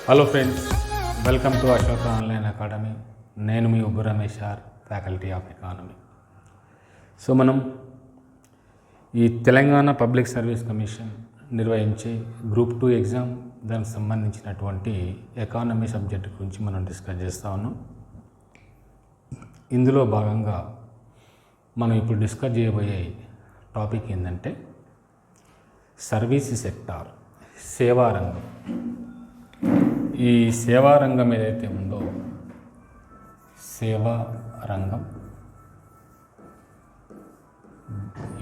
Hello friends, welcome to Ashoka online academy. నేను మీ ఉబ్బు Ramesh R, faculty of economy. So మనం ఈ తెలంగాణ పబ్లిక్ సర్వీస్ కమిషన్ నిర్వహించే గ్రూప్ 2 ఎగ్జామ్, దానికి సంబంధించినటువంటి ఎకానమీ సబ్జెక్ట్ గురించి మనం డిస్కస్ చేస్తూ ఉన్నాం. ఇందులో భాగంగా మనం ఇప్పుడు డిస్కస్ చేయబోయే టాపిక్ ఏంటంటే సర్వీస్ సెక్టార్, సేవా రంగం. ఈ సేవా రంగం ఏదైతే ఉందో, సేవా రంగం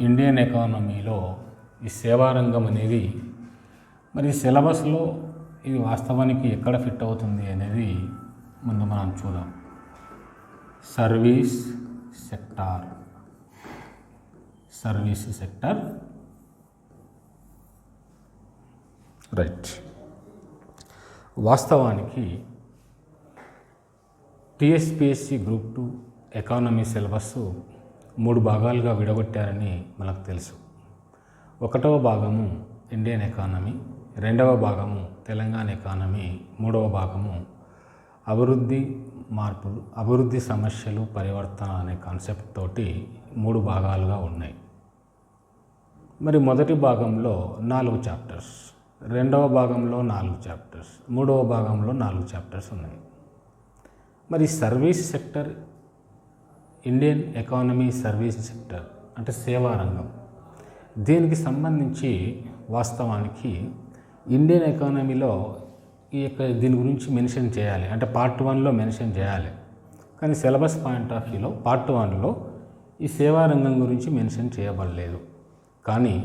ఇండియన్ ఎకానమీలో ఈ సేవా రంగం అనేది మరి సిలబస్లో ఇది వాస్తవానికి ఎక్కడ ఫిట్ అవుతుంది అనేది ముందు మనం చూద్దాం. Service sector, service sector, right. వాస్తవానికి టీఎస్పీఎస్సీ గ్రూప్ 2 ఎకానమీ సిలబస్ 3 భాగాలుగా విడగొట్టారని మనకు తెలుసు. 1వ భాగము ఇండియన్ ఎకానమీ, 2వ భాగము తెలంగాణ ఎకానమీ, 3వ భాగము అభివృద్ధి మార్పులు, అభివృద్ధి సమస్యలు, పరివర్తన అనే కాన్సెప్ట్ తోటి 3 భాగాలుగా ఉన్నాయి. మరి మొదటి భాగంలో 4 చాప్టర్స్, 2వ భాగంలో 4 చాప్టర్స్, 3వ భాగంలో 4 చాప్టర్స్ ఉన్నాయి. మరి service sector, Indian economy service sector అంటే సేవా రంగం, దీనికి సంబంధించి వాస్తవానికి ఇండియన్ ఎకానమీలో దీని గురించి మెన్షన్ చేయాలి, అంటే పార్ట్ 1లో మెన్షన్ చేయాలి. కానీ సిలబస్ పాయింట్ ఆఫ్ వ్యూలో పార్ట్ 1లో ఈ సేవా రంగం గురించి మెన్షన్ చేయబడలేదు. కానీ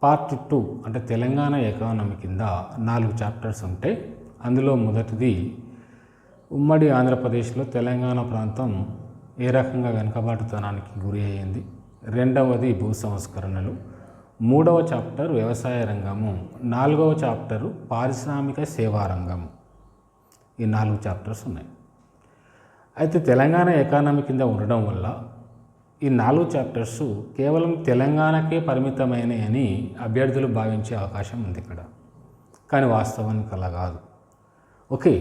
పార్ట్ 2 అంటే తెలంగాణ ఎకానమీ కింద 4 చాప్టర్స్ ఉంటే అందులో మొదటిది ఉమ్మడి ఆంధ్రప్రదేశ్లో తెలంగాణ ప్రాంతం ఏ రకంగా వెనుకబాటుతనానికి గురి అయ్యింది, 2వది భూ సంస్కరణలు, 3వ చాప్టర్ వ్యవసాయ రంగము, 4వ చాప్టరు పారిశ్రామిక సేవా రంగము. ఈ 4 చాప్టర్స్ ఉన్నాయి. అయితే తెలంగాణ ఎకానమీ కింద ఉండడం వల్ల ఈ 4 చాప్టర్స్ కేవలం తెలంగాణకే పరిమితమైనవి అభ్యర్థులు భావించే అవకాశం ఉంది ఇక్కడ. కానీ వాస్తవానికి అలా కాదు. ఓకే,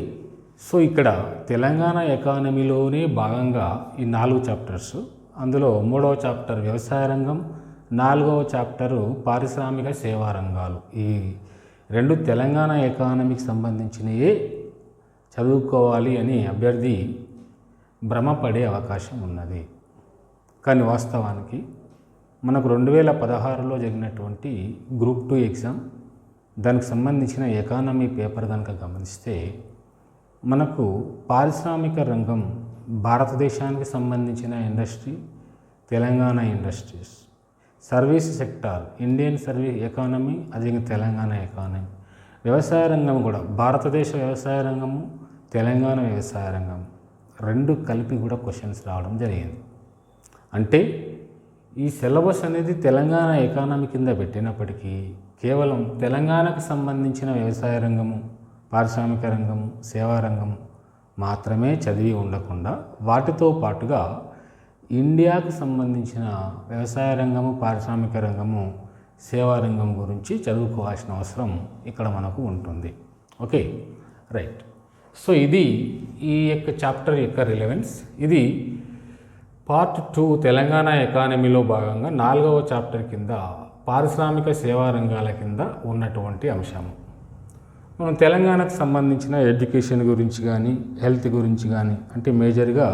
సో ఇక్కడ తెలంగాణ ఎకానమీలోనే భాగంగా ఈ 4 చాప్టర్స్, అందులో 3వ చాప్టర్ వ్యవసాయ రంగం, 4వ చాప్టరు పారిశ్రామిక సేవా రంగాలు. ఈ 2 తెలంగాణ ఎకానమీకి సంబంధించినవే చదువుకోవాలి అని అభ్యర్థి భ్రమపడే అవకాశం ఉన్నది. కానీ వాస్తవానికి మనకు 2016లో జరిగినటువంటి గ్రూప్ 2 ఎగ్జామ్, దానికి సంబంధించిన ఎకానమీ పేపర్ కనుక గమనిస్తే మనకు పారిశ్రామిక రంగం భారతదేశానికి సంబంధించిన industry, Telangana industries, service sector Indian service economy, అది తెలంగాణ ఎకానమీ, వ్యవసాయ రంగం కూడా భారతదేశ వ్యవసాయ రంగము, తెలంగాణ వ్యవసాయ రంగం 2 కలిపి కూడా క్వశ్చన్స్ రావడం జరిగింది. అంటే ఈ సిలబస్ అనేది తెలంగాణ ఎకానమీ కింద పెట్టినప్పటికీ కేవలం తెలంగాణకు సంబంధించిన వ్యవసాయ రంగము, పారిశ్రామిక రంగము, సేవా రంగము మాత్రమే చదివి ఉండకుండా వాటితో పాటుగా ఇండియాకు సంబంధించిన వ్యవసాయ రంగము, పారిశ్రామిక రంగము, సేవా రంగం గురించి చదువుకోవాల్సిన అవసరం ఇక్కడ మనకు ఉంటుంది. Okay, right. సో ఇది ఈ యొక్క చాప్టర్ యొక్క రిలవెన్స్. ఇది పార్ట్ 2 తెలంగాణ ఎకానమీలో భాగంగా 4వ చాప్టర్ కింద పారిశ్రామిక సేవా రంగాల కింద ఉన్నటువంటి అంశము. మనం తెలంగాణకు సంబంధించిన ఎడ్యుకేషన్ గురించి కానీ, హెల్త్ గురించి కానీ, అంటే మేజర్గా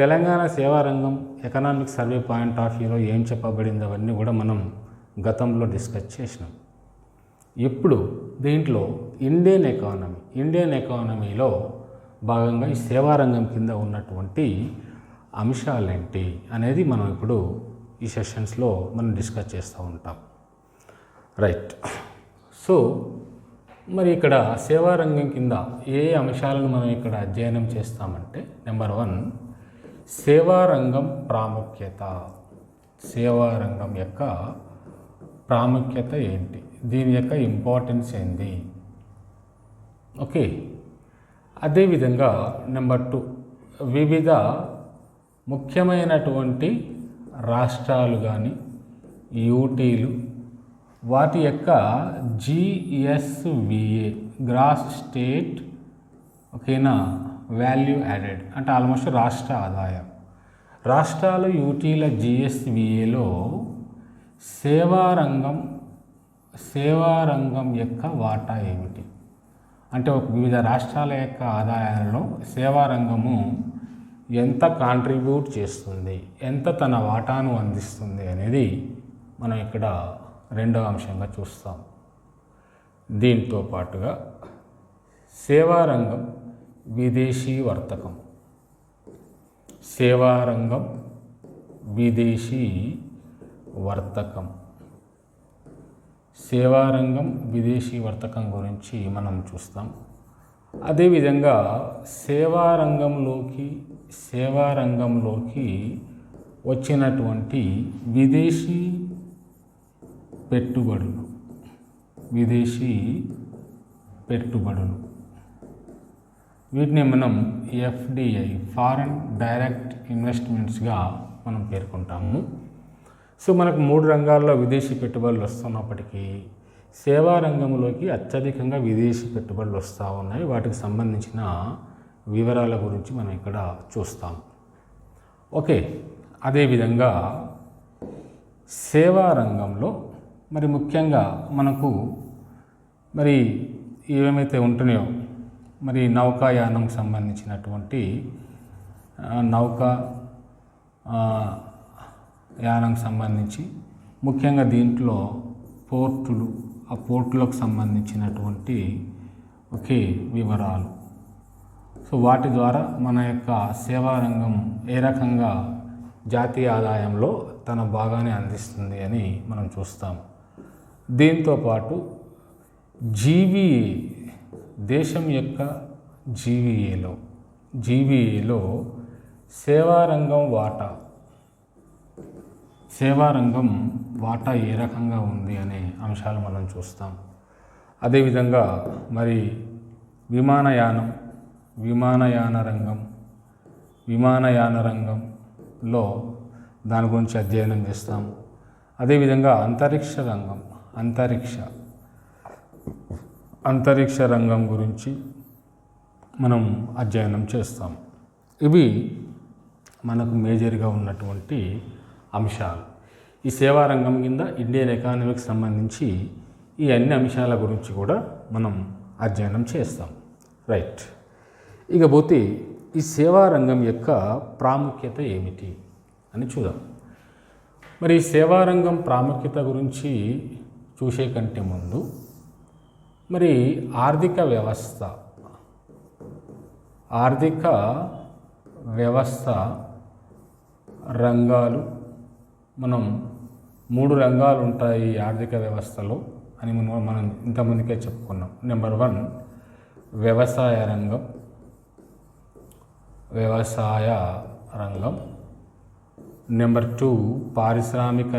తెలంగాణ సేవా రంగం ఎకనామిక్ సర్వే పాయింట్ ఆఫ్ వ్యూలో ఏం చెప్పబడింది అవన్నీ కూడా మనం గతంలో డిస్కస్ చేసినాం. ఇప్పుడు దీంట్లో ఇండియన్ ఎకానమీలో భాగంగా ఈ సేవా రంగం కింద ఉన్నటువంటి అంశాలేంటి అనేది మనం ఇప్పుడు ఈ సెషన్స్లో మనం డిస్కస్ చేస్తూ ఉంటాం. రైట్. సో మరి ఇక్కడ సేవా రంగం కింద ఏ అంశాలను మనం ఇక్కడ అధ్యయనం చేస్తామంటే, నెంబర్ 1 సేవా రంగం ప్రాముఖ్యత. సేవా రంగం యొక్క ప్రాముఖ్యత ఏంటి, దీని యొక్క ఇంపార్టెన్స్ ఏంది. ఓకే, అదేవిధంగా నెంబర్ 2 వివిధ ముఖ్యమైనటువంటి రాష్ట్రాలు కానీ, యూటీలు, వాటి యొక్క GSVA గ్రాస్ స్టేట్ ఓకేనా వాల్యూ యాడెడ్ అంటే ఆల్మోస్ట్ రాష్ట్ర ఆదాయం. రాష్ట్రాలు యూటీల GSVAలో సేవారంగం యొక్క వాటా ఏమిటి అంటే వివిధ రాష్ట్రాల యొక్క ఆదాయాలలో సేవారంగము ఎంత కాంట్రిబ్యూట్ చేస్తుంది, ఎంత తన వాటాను అందిస్తుంది అనేది మనం ఇక్కడ రెండవ అంశంగా చూస్తాం. దీంతో పాటుగా సేవారంగం విదేశీ వర్తకం, సేవారంగం విదేశీ వర్తకం, సేవారంగం విదేశీ వర్తకం గురించి మనం చూస్తాం. అదేవిధంగా సేవారంగంలోకి వచ్చినటువంటి విదేశీ పెట్టుబడులు వీటిని మనం FDI ఫారెన్ డైరెక్ట్ ఇన్వెస్ట్మెంట్స్గా మనం పేర్కొంటాము. సో మనకు 3 రంగాల్లో విదేశీ పెట్టుబడులు వస్తున్నప్పటికీ సేవా రంగంలోకి అత్యధికంగా విదేశీ పెట్టుబడులు వస్తూ ఉన్నాయి. వాటికి సంబంధించిన వివరాల గురించి మనం ఇక్కడ చూస్తాం. ఓకే, అదేవిధంగా సేవా రంగంలో మరి ముఖ్యంగా మనకు మరి ఏమేమైతే ఉంటున్నాయో మరి నౌకాయానం సంబంధించినటువంటి యానం సంబంధించి ముఖ్యంగా దీంట్లో పోర్టులు, ఆ పోర్టులకు సంబంధించినటువంటి వివరాలు. సో వాటి ద్వారా మన యొక్క సేవా రంగం ఏ రకంగా జాతీయ ఆదాయంలో తన భాగాన్ని అందిస్తుంది అని మనం చూస్తాం. దీంతోపాటు దేశం యొక్క జీవీఏలో సేవారంగం వాటా ఏ రకంగా ఉంది అనే అంశాలు మనం చూస్తాం. అదేవిధంగా మరి విమానయాన రంగంలో దాని గురించి అధ్యయనం చేస్తాం. అదేవిధంగా అంతరిక్ష రంగం గురించి మనం అధ్యయనం చేస్తాం. ఇవి మనకు మేజర్గా ఉన్నటువంటి అంశాలు. ఈ సేవా రంగం కింద ఇండియన్ ఎకానమీకి సంబంధించి ఈ అన్ని అంశాల గురించి కూడా మనం అధ్యయనం చేస్తాం. రైట్, ఇకపోతే ఈ సేవా రంగం యొక్క ప్రాముఖ్యత ఏమిటి అని చూద్దాం. మరి ఈ సేవా రంగం ప్రాముఖ్యత గురించి చూసే కంటే ముందు మరి ఆర్థిక వ్యవస్థ రంగాలు మనం 3 రంగాలు ఉంటాయి ఈ ఆర్థిక వ్యవస్థలో అని మనం ఇంతకుముందుకే చెప్పుకున్నాం. నెంబర్ 1 వ్యవసాయ రంగం, నెంబర్ 2 పారిశ్రామిక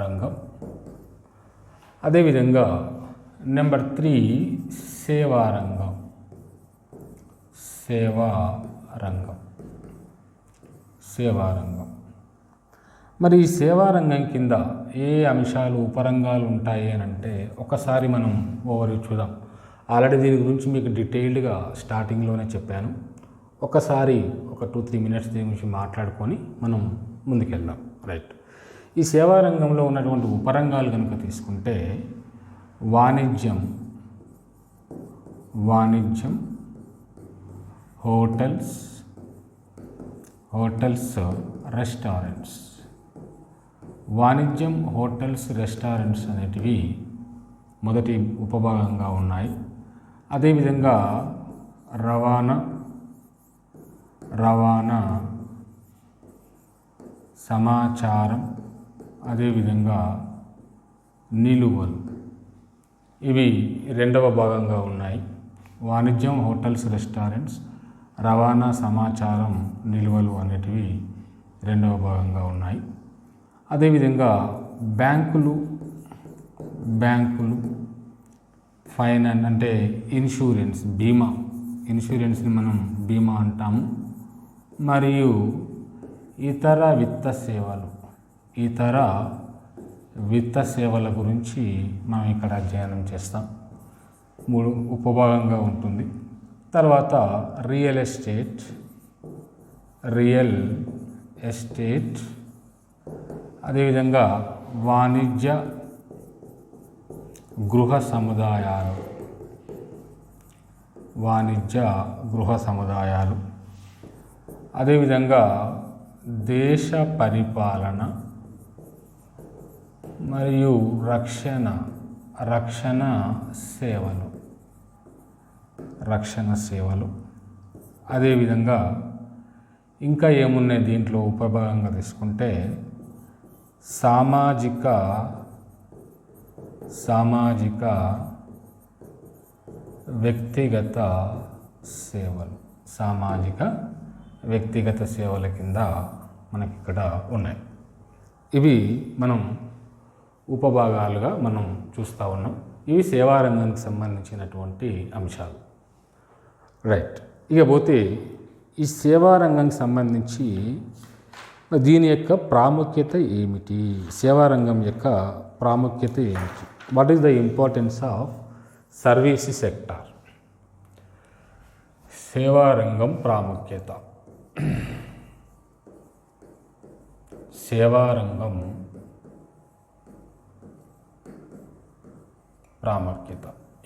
రంగం, అదేవిధంగా నెంబర్ 3 సేవా రంగం. మరి ఈ సేవా రంగం కింద ఏ అంశాలు ఉపరంగాలు ఉంటాయి అని అంటే ఒకసారి మనం ఓవర్వ్యూ చూద్దాం. ఆల్రెడీ దీని గురించి మీకు డీటెయిల్డ్గా స్టార్టింగ్లోనే చెప్పాను. ఒకసారి ఒక 2-3 మినిట్స్ దీని గురించి మాట్లాడుకొని మనం ముందుకెళ్దాం. రైట్, ఈ సేవా రంగంలో ఉన్నటువంటి ఉపరంగాలు కనుక తీసుకుంటే వాణిజ్యం, హోటల్స్, రెస్టారెంట్స్. వాణిజ్యం, హోటల్స్, రెస్టారెంట్స్ అనేటివి మొదటి ఉపభాగంగా ఉన్నాయి. అదేవిధంగా రవాణా, సమాచారం, అదేవిధంగా నిలువలు, ఇవి రెండవ భాగంగా ఉన్నాయి. వాణిజ్యం, హోటల్స్, రెస్టారెంట్స్, రవాణా, సమాచారం, నిల్వలు అనేటివి రెండవ భాగంగా ఉన్నాయి. అదేవిధంగా బ్యాంకులు, ఫైనాన్స్ అంటే ఇన్సూరెన్స్, ఇన్సూరెన్స్ని మనం బీమా అంటాము. మరియు ఇతర విత్త సేవలు, ఇతర విత్త సేవల గురించి మనం ఇక్కడ అధ్యయనం చేస్తాం. 3 ఉపభాగంగా ఉంటుంది. తర్వాత రియల్ ఎస్టేట్, అదేవిధంగా వాణిజ్య గృహ సముదాయాలు, అదేవిధంగా దేశ పరిపాలన మరియు రక్షణ సేవలు, అదేవిధంగా ఇంకా ఏమున్నాయి దీంట్లో ఉపభాగంగా తీసుకుంటే సామాజిక వ్యక్తిగత సేవల కింద మనకి ఇక్కడ ఉన్నాయి. ఇవి మనం ఉపభాగాలుగా మనం చూస్తూ ఉన్నాం. ఇవి సేవారంగానికి సంబంధించినటువంటి అంశాలు. రైట్. ఇక పోతే ఈ సేవారంగానికి సంబంధించి దీని యొక్క ప్రాముఖ్యత ఏమిటి? సేవారంగం యొక్క ప్రాముఖ్యత ఏమిటి? What is the importance of service sector? సేవారంగం ప్రాముఖ్యత.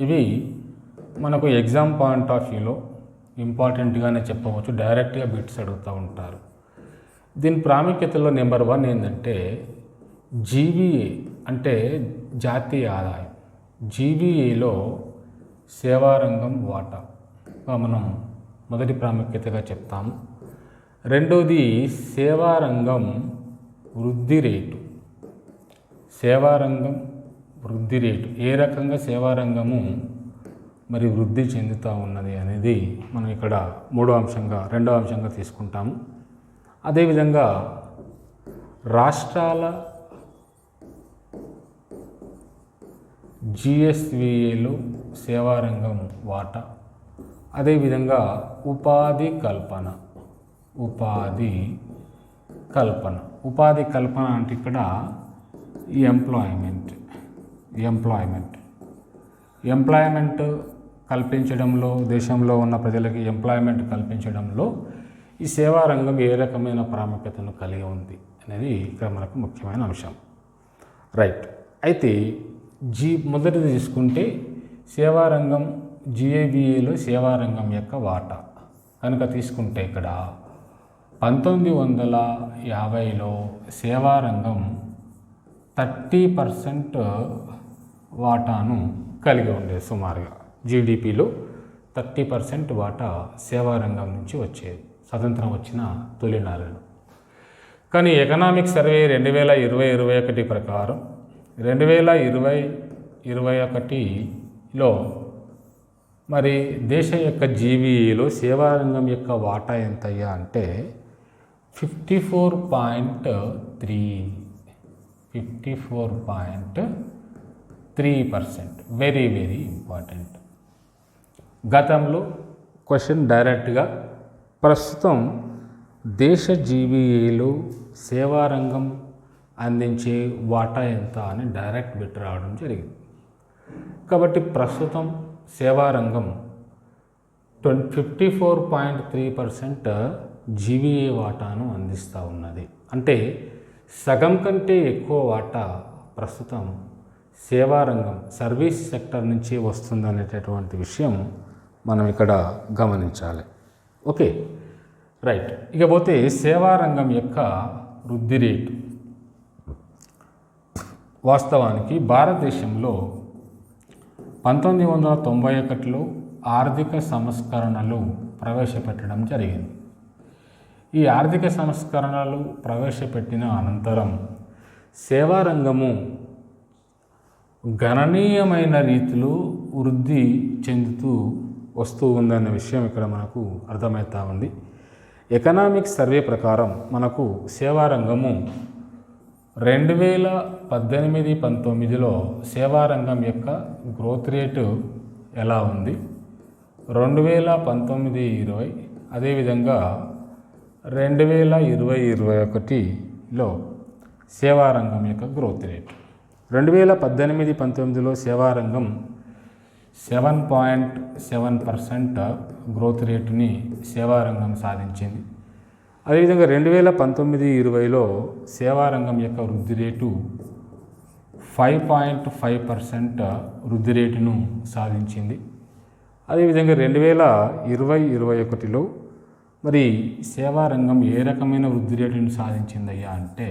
ఇవి మనకు ఎగ్జామ్ పాయింట్ ఆఫ్ వ్యూలో ఇంపార్టెంట్గానే చెప్పవచ్చు. డైరెక్ట్గా బిట్స్ అడుగుతూ ఉంటారు. దీని ప్రాముఖ్యతలో నెంబర్ 1 ఏంటంటే జీవీఏ అంటే జాతీయ ఆదాయం. జీవీఏలో సేవారంగం వాటా మనం మొదటి ప్రాముఖ్యతగా చెప్తాము. రెండవది సేవారంగం వృద్ధి రేటు. ఏ రకంగా సేవారంగము మరి వృద్ధి చెందుతూ ఉన్నది అనేది మనం ఇక్కడ రెండవ అంశంగా తీసుకుంటాము. అదేవిధంగా రాష్ట్రాల జిఎస్విఏలో సేవారంగం వాటా, అదేవిధంగా ఉపాధి కల్పన అంటే ఇక్కడ ఎంప్లాయ్మెంట్ కల్పించడంలో, దేశంలో ఉన్న ప్రజలకి ఎంప్లాయ్మెంట్ కల్పించడంలో ఈ సేవారంగం ఏ రకమైన ప్రాముఖ్యతను కలిగి ఉంది అనేది ఇక్కడ మనకు ముఖ్యమైన అంశం. రైట్. అయితే మొదటిది తీసుకుంటే సేవారంగం జిఏబిఏలో సేవారంగం యొక్క వాటా కనుక తీసుకుంటే ఇక్కడ 1950లో సేవారంగం 30% వాటాను కలిగి ఉండేది. సుమారుగా జీడిపిలో 30% వాటా సేవారంగం నుంచి వచ్చేది స్వతంత్రం వచ్చిన తొలినాళ్ళు. కానీ ఎకనామిక్ సర్వే 2020-21 ప్రకారం 2020-21లో మరి దేశం యొక్క జీవీలో సేవారంగం యొక్క వాటా ఎంతయ్యా అంటే 54.3%. Very very important. గతంలో క్వశ్చన్ డైరెక్ట్గా ప్రస్తుతం దేశ జీవీఏలో సేవారంగం అందించే వాటా ఎంత అని డైరెక్ట్ బిట్ రావడం జరిగింది. కాబట్టి ప్రస్తుతం సేవారంగం 54.3% జీవీఏ వాటాను అందిస్తూ ఉన్నది. అంటే సగం కంటే ఎక్కువ వాటా ప్రస్తుతం సేవారంగం సర్వీస్ సెక్టర్ నుంచి వస్తుందనేటటువంటి విషయం మనం ఇక్కడ గమనించాలి. Okay, right. ఇకపోతే సేవారంగం యొక్క వృద్ధి రేటు. వాస్తవానికి భారతదేశంలో 1991లో ఆర్థిక సంస్కరణలు ప్రవేశపెట్టడం జరిగింది. ఈ ఆర్థిక సంస్కరణలు ప్రవేశపెట్టిన అనంతరం సేవారంగము గణనీయమైన రీతిలో వృద్ధి చెందుతూ వస్తూ ఉందన్న విషయం ఇక్కడ మనకు అర్థమవుతూ ఉంది. ఎకనామిక్ సర్వే ప్రకారం మనకు సేవారంగము 2018-19లో సేవారంగం యొక్క గ్రోత్ రేటు ఎలా ఉంది, 2019-20 అదేవిధంగా 2020-21లో సేవారంగం యొక్క గ్రోత్ రేట్. 2018-19లో సేవారంగం 7.7% గ్రోత్ రేటుని సేవారంగం సాధించింది. అదేవిధంగా 2019-20లో సేవారంగం యొక్క వృద్ధి రేటు 5.5% వృద్ధి రేటును సాధించింది. అదేవిధంగా 2020-21లో మరి సేవారంగం ఏ రకమైన వృద్ధి రేటును సాధించిందయ్యా అంటే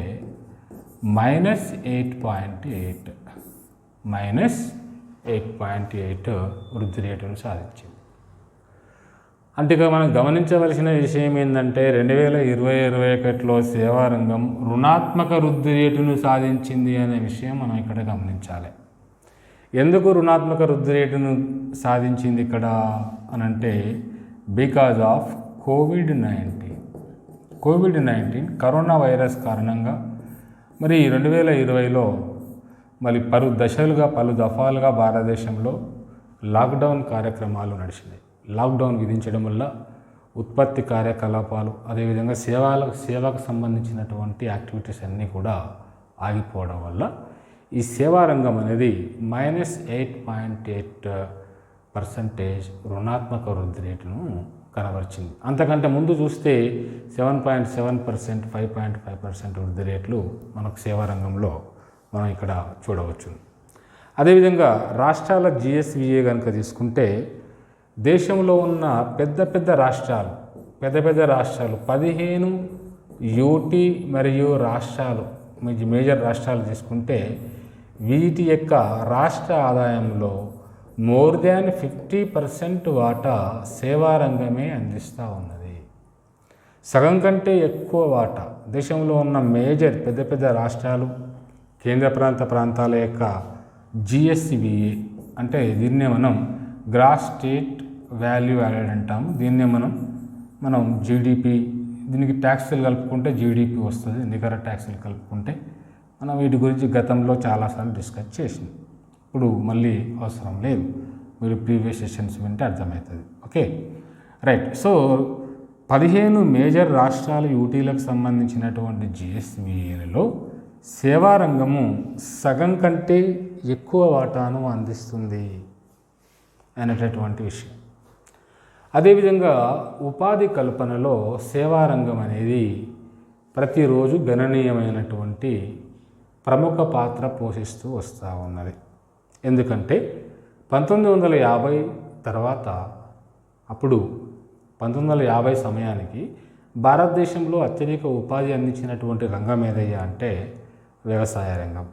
-8.8 వృద్ధి రేటును సాధించింది. అంటే ఇక మనం గమనించవలసిన విషయం ఏంటంటే 2020-21లో సేవారంగం రుణాత్మక వృద్ధి రేటును సాధించింది అనే విషయం మనం ఇక్కడ గమనించాలి. ఎందుకు రుణాత్మక వృద్ధి రేటును సాధించింది ఇక్కడ అనంటే because of COVID-19 corona virus కారణంగా మరి 2020లో మరి పలు దఫాలుగా భారతదేశంలో లాక్డౌన్ కార్యక్రమాలు నడిచినాయి. లాక్డౌన్ విధించడం వల్ల ఉత్పత్తి కార్యకలాపాలు అదేవిధంగా సేవకు సంబంధించినటువంటి యాక్టివిటీస్ అన్నీ కూడా ఆగిపోవడం వల్ల ఈ సేవారంగం అనేది -8.8% రుణాత్మక వృద్ధి రేటును కనబరిచింది. అంతకంటే ముందు చూస్తే 7.7%, 5.5% వృద్ధి రేట్లు మనకు సేవారంగంలో మనం ఇక్కడ చూడవచ్చు. అదేవిధంగా రాష్ట్రాల GSVA కనుక తీసుకుంటే దేశంలో ఉన్న పెద్ద పెద్ద రాష్ట్రాలు 15 UT మరియు రాష్ట్రాలు మేజర్ రాష్ట్రాలు తీసుకుంటే వీటి యొక్క రాష్ట్ర ఆదాయంలో మోర్ దాన్ 50% వాటా సేవారంగమే అందిస్తూ ఉన్నది. సగం కంటే ఎక్కువ వాటా దేశంలో ఉన్న మేజర్ పెద్ద రాష్ట్రాలు కేంద్ర ప్రాంతాల యొక్క GSVA అంటే దీన్నే మనం గ్రాస్ స్టేట్ వాల్యూ యాడెడ్ అంటాము. దీన్నే మనం GDP, దీనికి ట్యాక్సులు కలుపుకుంటే GDP వస్తుంది, నికర ట్యాక్సులు కలుపుకుంటే. మనం వీటి గురించి గతంలో చాలాసార్లు డిస్కస్ చేసింది, ఇప్పుడు మళ్ళీ అవసరం లేదు, మీరు ప్రీవియస్ సెషన్స్ వింటే అర్థమవుతుంది. Okay right. సో 15 మేజర్ రాష్ట్రాలు యూటీలకు సంబంధించినటువంటి GSVAలలో సేవారంగము సగం కంటే ఎక్కువ వాటాను అందిస్తుంది అనేటటువంటి విషయం. అదేవిధంగా ఉపాధి కల్పనలో సేవారంగం అనేది ప్రతిరోజు గణనీయమైనటువంటి ప్రముఖ పాత్ర పోషిస్తూ వస్తూ ఉన్నది. ఎందుకంటే 1950 తర్వాత అప్పుడు 1950 సమయానికి భారతదేశంలో అత్యధిక ఉపాధి అందించినటువంటి రంగం ఏదయ్యా అంటే వ్యవసాయ రంగం.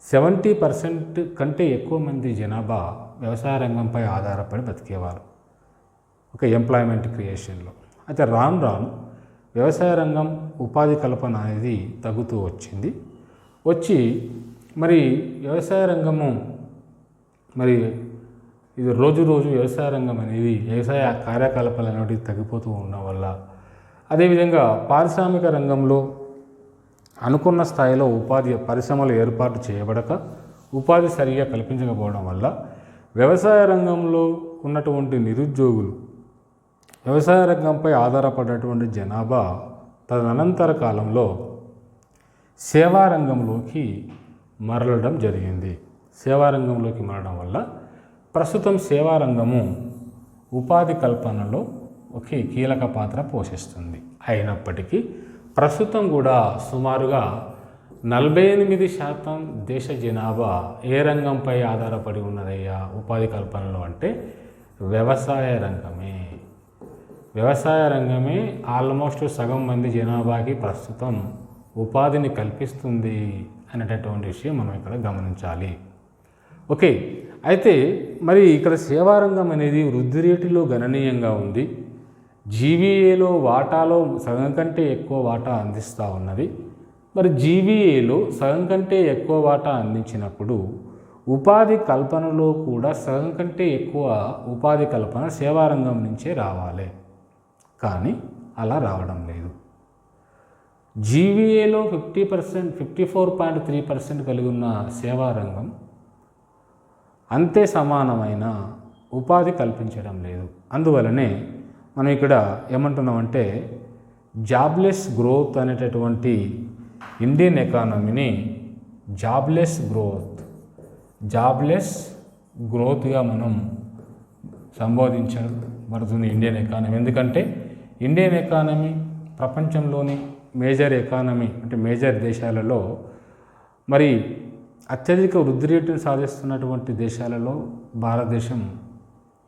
70% కంటే ఎక్కువ మంది జనాభా వ్యవసాయ రంగంపై ఆధారపడి బతికేవారు ఒక ఎంప్లాయ్మెంట్ క్రియేషన్లో. అయితే రాను వ్యవసాయ రంగం ఉపాధి కల్పన అనేది తగ్గుతూ వచ్చి మరి వ్యవసాయ రంగము మరి ఇది రోజు వ్యవసాయ రంగం అనేది వ్యవసాయ కార్యకలాపాలు అనేవి తగ్గిపోతూ ఉండడం వల్ల, అదేవిధంగా పారిశ్రామిక రంగంలో అనుకున్న స్థాయిలో పరిశ్రమలు ఏర్పాటు చేయబడక ఉపాధి సరిగా కల్పించకపోవడం వల్ల వ్యవసాయ రంగంలో ఉన్నటువంటి నిరుద్యోగులు, వ్యవసాయ రంగంపై ఆధారపడినటువంటి జనాభా తదనంతర కాలంలో సేవారంగంలోకి మరలడం జరిగింది. సేవారంగంలోకి మరలడం వల్ల ప్రస్తుతం సేవారంగము ఉపాధి కల్పనలో ఒక కీలక పాత్ర పోషిస్తుంది. అయినప్పటికీ ప్రస్తుతం కూడా సుమారుగా 48% దేశ జనాభా ఏ రంగంపై ఆధారపడి ఉన్నదయ్యా ఉపాధి కల్పనలో అంటే వ్యవసాయ రంగమే ఆల్మోస్ట్ సగం మంది జనాభాకి ప్రస్తుతం ఉపాధిని కల్పిస్తుంది అనేటటువంటి విషయం మనం ఇక్కడ గమనించాలి. ఓకే, అయితే మరి ఇక్కడ సేవారంగం అనేది వృద్ధి రేటులో గణనీయంగా ఉంది. GVAలో వాటాలో సగం కంటే ఎక్కువ వాటా అందిస్తూ ఉన్నది. మరి GVAలో సగం కంటే ఎక్కువ వాటా అందించినప్పుడు ఉపాధి కల్పనలో కూడా సగం కంటే ఎక్కువ ఉపాధి కల్పన సేవారంగం నుంచే రావాలి. కానీ అలా రావడం లేదు. GVAలో 54.3% కలిగి ఉన్న సేవారంగం అంతే సమానమైన ఉపాధి కల్పించడం లేదు. అందువలనే మనం ఇక్కడ ఏమంటున్నామంటే జాబ్లెస్ గ్రోత్ అనేటటువంటి ఇండియన్ ఎకానమీని జాబ్లెస్ గ్రోత్గా మనం సంబోధించబడుతుంది ఇండియన్ ఎకానమీ. ఎందుకంటే ఇండియన్ ఎకానమీ ప్రపంచంలోని మేజర్ ఎకానమీ అంటే మేజర్ దేశాలలో మరి అత్యధిక వృద్ధి రేటును సాధిస్తున్నటువంటి దేశాలలో భారతదేశం,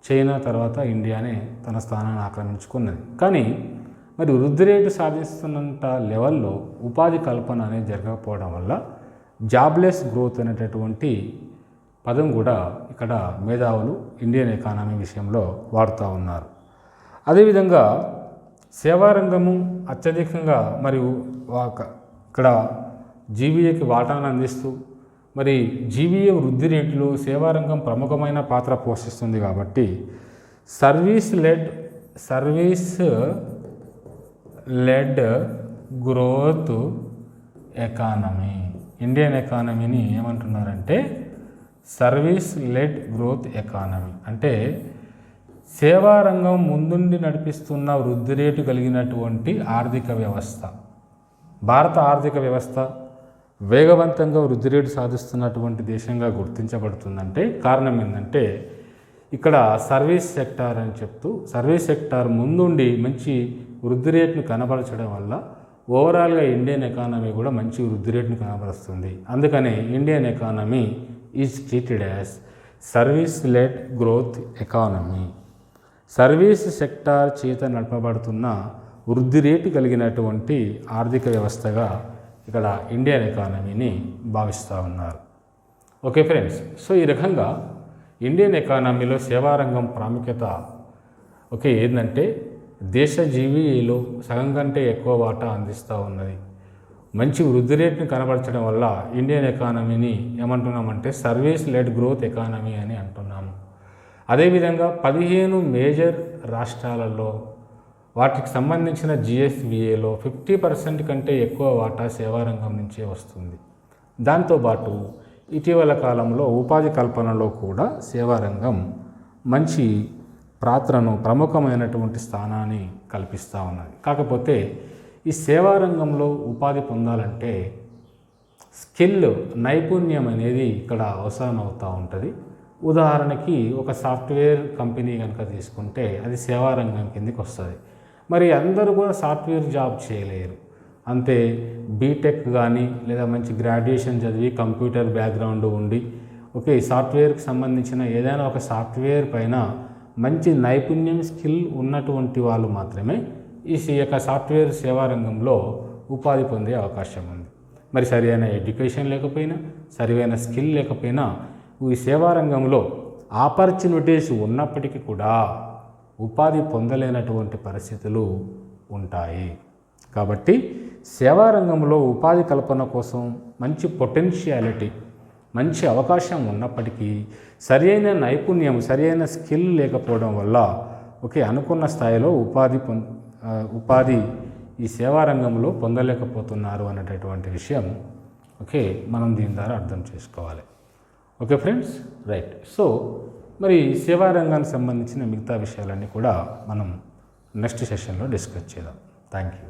చైనా తర్వాత ఇండియానే తన స్థానాన్ని ఆక్రమించుకున్నది. కానీ మరి వృద్ధి రేటు సాధిస్తున్నంత లెవెల్లో ఉపాధి కల్పన అనేది జరగకపోవడం వల్ల జాబ్లెస్ గ్రోత్ అనేటటువంటి పదం కూడా ఇక్కడ మేధావులు ఇండియన్ ఎకానమీ విషయంలో వాడుతూ ఉన్నారు. అదేవిధంగా సేవారంగము అత్యధికంగా మరియు ఇక్కడ జీవీఏకి వాటాను అందిస్తూ మరి జీవీఏ వృద్ధి రేటులో సేవారంగం ప్రముఖమైన పాత్ర పోషిస్తుంది. కాబట్టి service led growth economy, Indian ఎకానమీని ఏమంటున్నారంటే సర్వీస్ లెడ్ గ్రోత్ ఎకానమీ అంటే సేవారంగం ముందుండి నడిపిస్తున్న వృద్ధి రేటు కలిగినటువంటి ఆర్థిక వ్యవస్థ. భారత ఆర్థిక వ్యవస్థ వేగవంతంగా వృద్ధి రేటు సాధిస్తున్నటువంటి దేశంగా గుర్తించబడుతుందంటే కారణం ఏంటంటే ఇక్కడ సర్వీస్ సెక్టార్ అని చెప్తూ సర్వీస్ సెక్టార్ ముందుండి మంచి వృద్ధి రేటును కనబరచడం వల్ల ఓవరాల్గా ఇండియన్ ఎకానమీ కూడా మంచి వృద్ధి రేటును కనబరుస్తుంది. అందుకనే Indian economy is treated as service led growth economy. Service sector చేత నడపబడుతున్న వృద్ధి రేటు కలిగినటువంటి ఆర్థిక వ్యవస్థగా ఇక్కడ ఇండియన్ ఎకానమీని భావిస్తూ ఉన్నారు. ఓకే ఫ్రెండ్స్, సో ఈ రకంగా ఇండియన్ ఎకానమీలో సేవారంగం ప్రాముఖ్యత ఏంటంటే దేశ జీవీలో సగం కంటే ఎక్కువ వాటా అందిస్తూ ఉన్నది. మంచి వృద్ధి రేటుని కనబరచడం వల్ల ఇండియన్ ఎకానమీని ఏమంటున్నామంటే సర్వీస్ లెడ్ గ్రోత్ ఎకానమీ అని అంటున్నాము. అదేవిధంగా 15 మేజర్ రాష్ట్రాలలో వాటికి సంబంధించిన జిఎస్విఏలో 50% కంటే ఎక్కువ వాటా సేవారంగం నుంచే వస్తుంది. దాంతోపాటు ఇటీవల కాలంలో ఉపాధి కల్పనలో కూడా సేవారంగం మంచి పాత్రను, ప్రముఖమైనటువంటి స్థానాన్ని కల్పిస్తూ ఉన్నది. కాకపోతే ఈ సేవారంగంలో ఉపాధి పొందాలంటే నైపుణ్యం అనేది ఇక్కడ అవసరం అవుతూ ఉంటుంది. ఉదాహరణకి ఒక సాఫ్ట్వేర్ కంపెనీ కనుక తీసుకుంటే అది సేవారంగం కిందకి వస్తుంది. మరి అందరూ కూడా సాఫ్ట్వేర్ జాబ్ చేయలేరు. అంతే బీటెక్ కానీ లేదా మంచి గ్రాడ్యుయేషన్ చదివి కంప్యూటర్ బ్యాక్గ్రౌండ్ ఉండి సాఫ్ట్వేర్కి సంబంధించిన ఏదైనా ఒక సాఫ్ట్వేర్ పైన మంచి నైపుణ్యం స్కిల్ ఉన్నటువంటి వాళ్ళు మాత్రమే ఈ యొక్క సాఫ్ట్వేర్ సేవారంగంలో ఉపాధి పొందే అవకాశం ఉంది. మరి సరైన ఎడ్యుకేషన్ లేకపోయినా, సరైన స్కిల్ లేకపోయినా ఈ సేవారంగంలో ఆపర్చునిటీస్ ఉన్నప్పటికీ కూడా ఉపాధి పొందలేనటువంటి పరిస్థితులు ఉంటాయి. కాబట్టి సేవారంగంలో ఉపాధి కల్పన కోసం మంచి పొటెన్షియాలిటీ, మంచి అవకాశం ఉన్నప్పటికీ సరైన నైపుణ్యం, సరైన స్కిల్ లేకపోవడం వల్ల అనుకున్న స్థాయిలో ఉపాధి ఈ సేవారంగంలో పొందలేకపోతున్నారు అనేటటువంటి విషయం మనం దీని ద్వారా అర్థం చేసుకోవాలి. Okay friends, right. సో మరి సేవారంగానికి సంబంధించిన మిగతా విషయాలన్నీ కూడా మనం నెక్స్ట్ సెషన్లో డిస్కస్ చేద్దాం. Thank you.